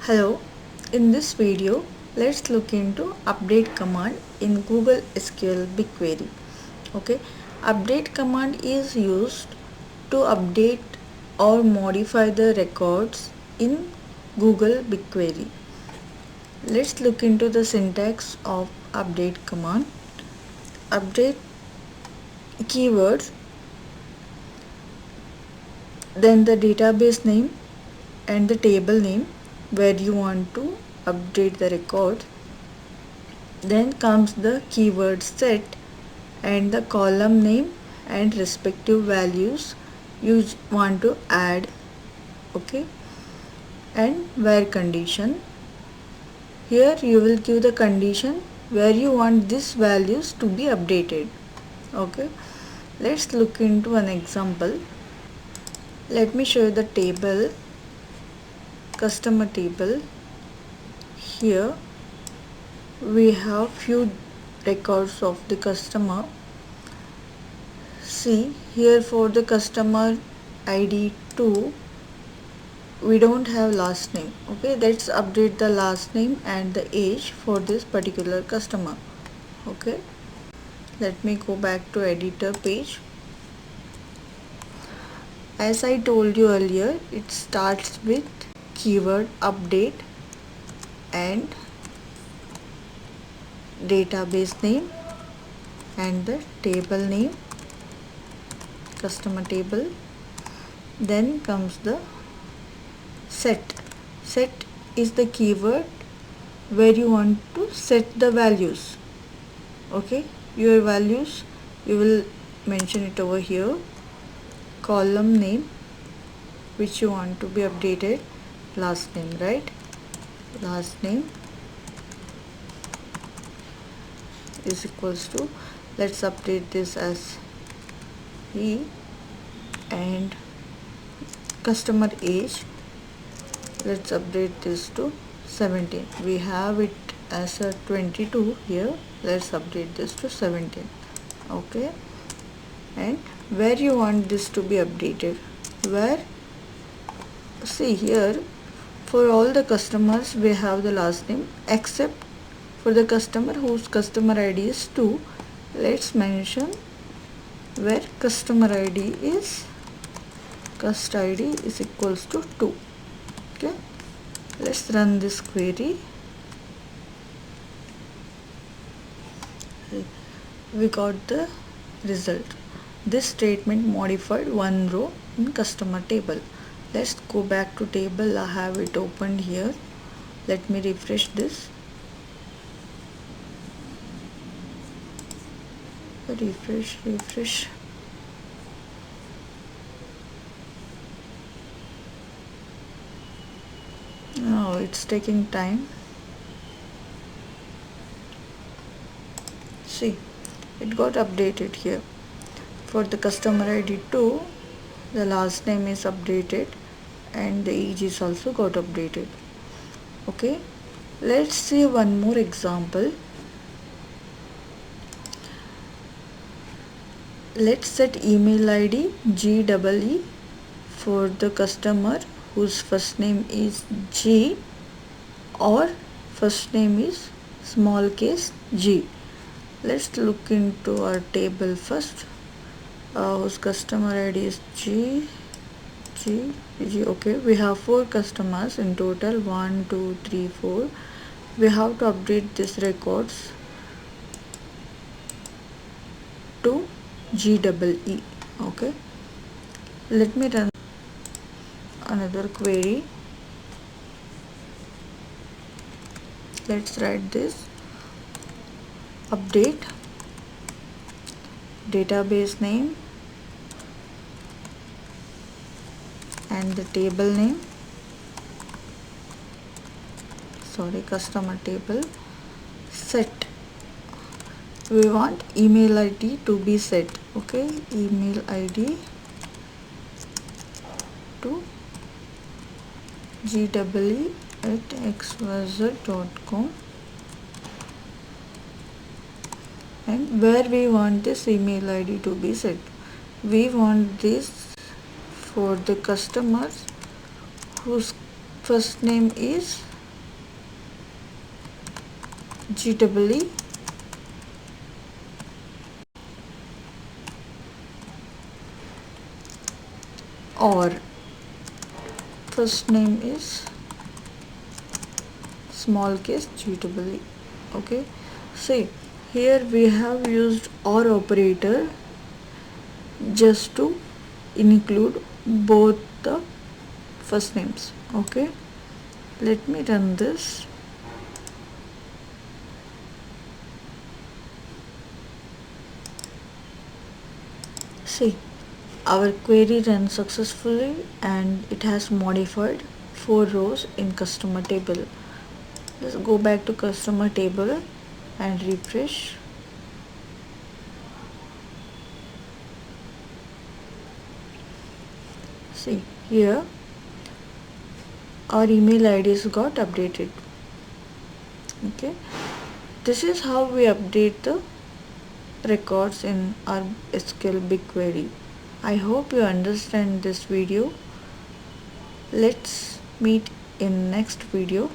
Hello, in this video let's look into update command in Google SQL BigQuery. Okay, update command is used to update or modify the records in Google BigQuery. Let's look into the syntax of update command. Update keywords, then the database name and the table name where you want to update the record. Then comes the keyword set and the column name and respective values you want to add. Okay, and where condition. Here you will give the condition where you want these values to be updated. Okay, let's look into an example. Let me show you the table, customer table. Here we have few records of the customer. See here, for the customer ID 2 we don't have last name. Okay, let's update the last name and the age for this particular customer. Okay, let me go back to editor page. As I told you earlier, it starts with keyword update and database name and the table name, customer table. Then comes the set. Set is the keyword where you want to set the values. Okay, your values you will mention it over here. Column name which you want to be updated, last name, right? Last name is equals to, let's update this as E, and customer age, let's update this to 17. We have it as a 22 here, let's update this to 17. Okay, and where you want this to be updated, where, see here, for all the customers we have the last name except for the customer whose customer ID is 2. Let's mention where customer ID is, cust ID is equals to 2. Okay, let's run this query. We got the result. This statement modified one row in customer table. Let's go back to table. I have it opened here. Let me refresh this. Refresh. Oh, it's taking time. See, it got updated here. For the customer ID 2, the last name is updated and the age is also got updated. Okay, let's see one more example. Let's set email ID GEE for the customer whose first name is G or first name is small case G. Let's look into our table first. Whose customer ID is G. Okay, we have 4 customers in total, 1 2 3 4. We have to update these records to GEE. Okay, let me run another query. Let's write this: update database name and the table name, customer table. Set, we want email ID to be set. Okay, email ID to GEE@xyz.com, and where we want this email ID to be set, we want this for the customers whose first name is GEE or first name is small case GEE. Okay, see here we have used OR operator just to include both the first names. Okay, let me run this. See, our query ran successfully and it has modified 4 rows in customer table. Let's go back to customer table and refresh. See here our email IDs got updated. Okay, this is how we update the records in our SQL BigQuery. I hope you understand this video. Let's meet in next video.